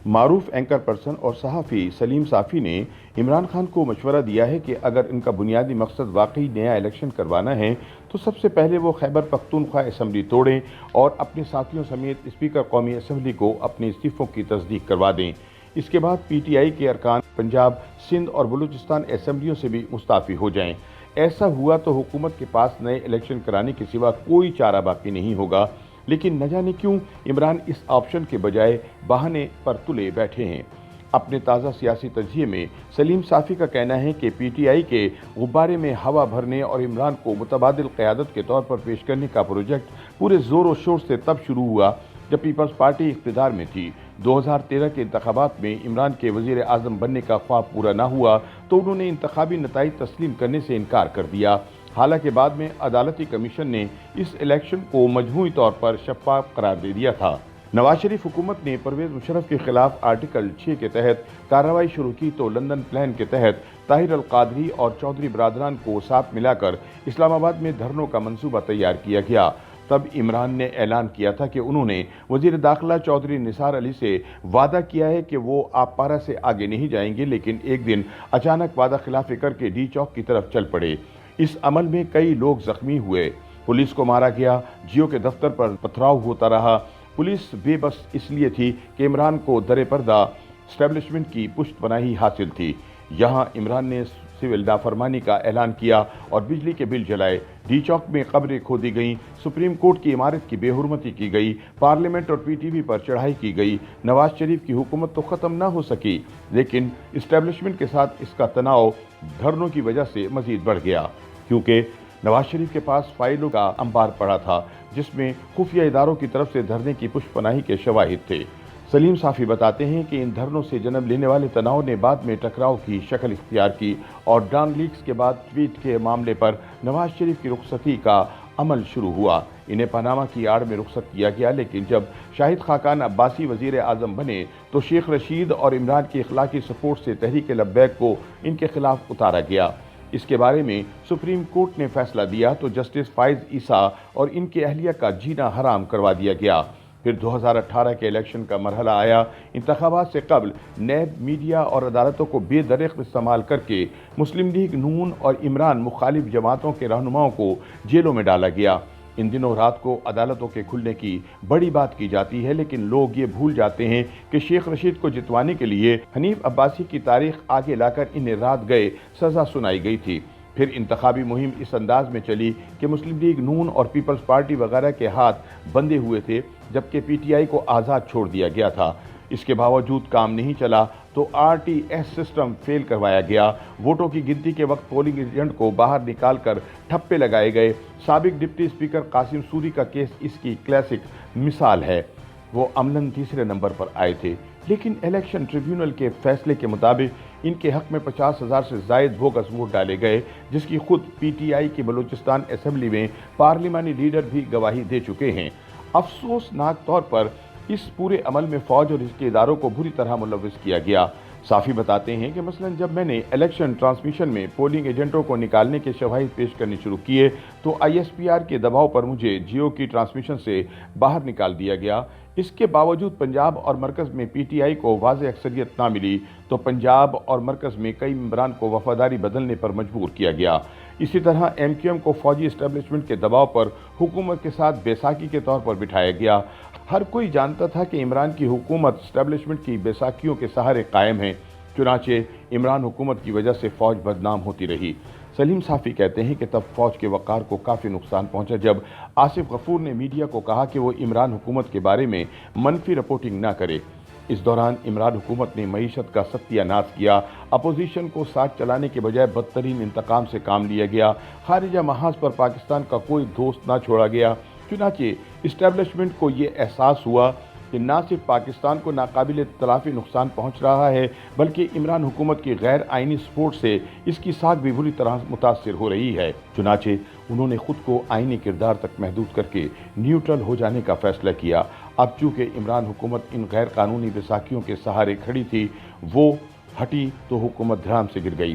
معروف anchor person اور صحافی سلیم صافی نے عمران خان کو مشورہ دیا ہے کہ اگر ان کا بنیادی مقصد واقعی نیا الیکشن کروانا ہے تو سب سے پہلے وہ خیبر پختونخوا اسمبلی توڑیں اور اپنے ساتھیوں سمیت اسپیکر قومی اسمبلی کو اپنے استعفوں کی تصدیق کروا دیں۔ اس کے بعد پی ٹی آئی کے ارکان پنجاب، سندھ اور بلوچستان اسمبلیوں سے بھی مستعفی ہو جائیں۔ ایسا ہوا تو حکومت کے پاس نئے الیکشن کرانے کے سوا کوئی چارہ باقی نہیں ہوگا، لیکن نہ جانے کیوں عمران اس آپشن کے بجائے بہانے پر تلے بیٹھے ہیں۔ اپنے تازہ سیاسی تجزیے میں سلیم صافی کا کہنا ہے کہ پی ٹی آئی کے غبارے میں ہوا بھرنے اور عمران کو متبادل قیادت کے طور پر پیش کرنے کا پروجیکٹ پورے زور و شور سے تب شروع ہوا جب پیپلز پارٹی اقتدار میں تھی۔ 2013 کے انتخابات میں عمران کے وزیر اعظم بننے کا خواب پورا نہ ہوا تو انہوں نے انتخابی نتائج تسلیم کرنے سے انکار کر دیا۔ حالانکہ بعد میں عدالتی کمیشن نے اس الیکشن کو مجموعی طور پر شفاف قرار دے دیا تھا۔ نواز شریف حکومت نے پرویز مشرف کے خلاف آرٹیکل 6 کے تحت کارروائی شروع کی تو لندن پلان کے تحت طاہر القادری اور چودھری برادران کو ساتھ ملا کر اسلام آباد میں دھرنوں کا منصوبہ تیار کیا گیا۔ تب عمران نے اعلان کیا تھا کہ انہوں نے وزیر داخلہ چودھری نثار علی سے وعدہ کیا ہے کہ وہ آپ پارا سے آگے نہیں جائیں گے، لیکن ایک دن اچانک وعدہ خلافی کر کے ڈی چوک کی طرف چل پڑے۔ اس عمل میں کئی لوگ زخمی ہوئے، پولیس کو مارا گیا، جیو کے دفتر پر پتھراؤ ہوتا رہا۔ پولیس بے بس اس لیے تھی کہ عمران کو در پردہ اسٹیبلشمنٹ کی پشت پناہی حاصل تھی۔ یہاں عمران نے سول نافرمانی کا اعلان کیا اور بجلی کے بل جلائے، ڈی چوک میں قبریں کھودی گئیں، سپریم کورٹ کی عمارت کی بے حرمتی کی گئی، پارلیمنٹ اور پی ٹی وی پر چڑھائی کی گئی۔ نواز شریف کی حکومت تو ختم نہ ہو سکی، لیکن اسٹیبلشمنٹ کے ساتھ اس کا تناؤ دھرنوں کی وجہ سے مزید بڑھ گیا، کیونکہ نواز شریف کے پاس فائلوں کا انبار پڑا تھا جس میں خفیہ اداروں کی طرف سے دھرنے کی پشت پناہی کے شواہد تھے۔ سلیم صافی بتاتے ہیں کہ ان دھرنوں سے جنم لینے والے تناؤ نے بعد میں ٹکراؤ کی شکل اختیار کی اور ڈان لیکس کے بعد ٹویٹ کے معاملے پر نواز شریف کی رخصتی کا عمل شروع ہوا۔ انہیں پاناما کی آڑ میں رخصت کیا گیا، لیکن جب شاہد خاقان عباسی وزیر اعظم بنے تو شیخ رشید اور عمران کی اخلاقی سپورٹ سے تحریک لبیک کو ان کے خلاف اتارا گیا۔ اس کے بارے میں سپریم کورٹ نے فیصلہ دیا تو جسٹس فائز عیسیٰ اور ان کے اہلیہ کا جینا حرام کروا دیا گیا۔ پھر 2018 کے الیکشن کا مرحلہ آیا۔ انتخابات سے قبل نیب، میڈیا اور عدالتوں کو بے دریغ استعمال کر کے مسلم لیگ نون اور عمران مخالف جماعتوں کے رہنماؤں کو جیلوں میں ڈالا گیا۔ ان دنوں رات کو عدالتوں کے کھلنے کی بڑی بات کی جاتی ہے، لیکن لوگ یہ بھول جاتے ہیں کہ شیخ رشید کو جتوانے کے لیے حنیف عباسی کی تاریخ آگے لا کر انہیں رات گئے سزا سنائی گئی تھی۔ پھر انتخابی مہم اس انداز میں چلی کہ مسلم لیگ نون اور پیپلز پارٹی وغیرہ کے ہاتھ بندھے ہوئے تھے، جبکہ پی ٹی آئی کو آزاد چھوڑ دیا گیا تھا۔ اس کے باوجود کام نہیں چلا تو R T S system fail کروایا گیا۔ ووٹوں کی گنتی کے وقت پولنگ ایجنٹ کو باہر نکال کر ٹھپے لگائے گئے۔ سابق ڈپٹی اسپیکر قاسم سوری کا کیس اس کی کلاسک مثال ہے۔ وہ عملاً تیسرے نمبر پر آئے تھے، لیکن الیکشن ٹریبیونل کے فیصلے کے مطابق ان کے حق میں 50,000 سے زائد بوگس ووٹ ڈالے گئے، جس کی خود پی ٹی آئی کی بلوچستان اسمبلی میں پارلیمانی لیڈر بھی گواہی دے چکے ہیں۔ افسوسناک طور پر اس پورے عمل میں فوج اور اس کے اداروں کو بری طرح ملوث کیا گیا۔ صافی بتاتے ہیں کہ مثلاً جب میں نے الیکشن ٹرانسمیشن میں پولنگ ایجنٹوں کو نکالنے کے شواہد پیش کرنے شروع کیے تو آئی ایس پی آر کے دباؤ پر مجھے جیو کی ٹرانسمیشن سے باہر نکال دیا گیا۔ اس کے باوجود پنجاب اور مرکز میں پی ٹی آئی کو واضح اکثریت نہ ملی تو پنجاب اور مرکز میں کئی ممبران کو وفاداری بدلنے پر مجبور کیا گیا۔ اسی طرح ایم کیو ایم کو فوجی اسٹیبلشمنٹ کے دباؤ پر حکومت کے ساتھ بیساکھی کے طور پر بٹھایا گیا۔ ہر کوئی جانتا تھا کہ عمران کی حکومت اسٹیبلشمنٹ کی بیساکھیوں کے سہارے قائم ہے، چنانچہ عمران حکومت کی وجہ سے فوج بدنام ہوتی رہی۔ سلیم صافی کہتے ہیں کہ تب فوج کے وقار کو کافی نقصان پہنچا جب آصف غفور نے میڈیا کو کہا کہ وہ عمران حکومت کے بارے میں منفی رپورٹنگ نہ کرے۔ اس دوران عمران حکومت نے معیشت کا ستیہ ناش کیا، اپوزیشن کو ساتھ چلانے کے بجائے بدترین انتقام سے کام لیا گیا، خارجہ محاذ پر پاکستان کا کوئی دوست نہ چھوڑا گیا۔ چنانچہ اسٹیبلشمنٹ کو یہ احساس ہوا کہ نہ صرف پاکستان کو ناقابل تلافی نقصان پہنچ رہا ہے، بلکہ عمران حکومت کی غیر آئینی سپورٹ سے اس کی ساکھ بھی بری طرح متاثر ہو رہی ہے۔ چنانچہ انہوں نے خود کو آئینی کردار تک محدود کر کے نیوٹرل ہو جانے کا فیصلہ کیا۔ اب چونکہ عمران حکومت ان غیر قانونی بیساکھیوں کے سہارے کھڑی تھی، وہ ہٹی تو حکومت دھڑام سے گر گئی۔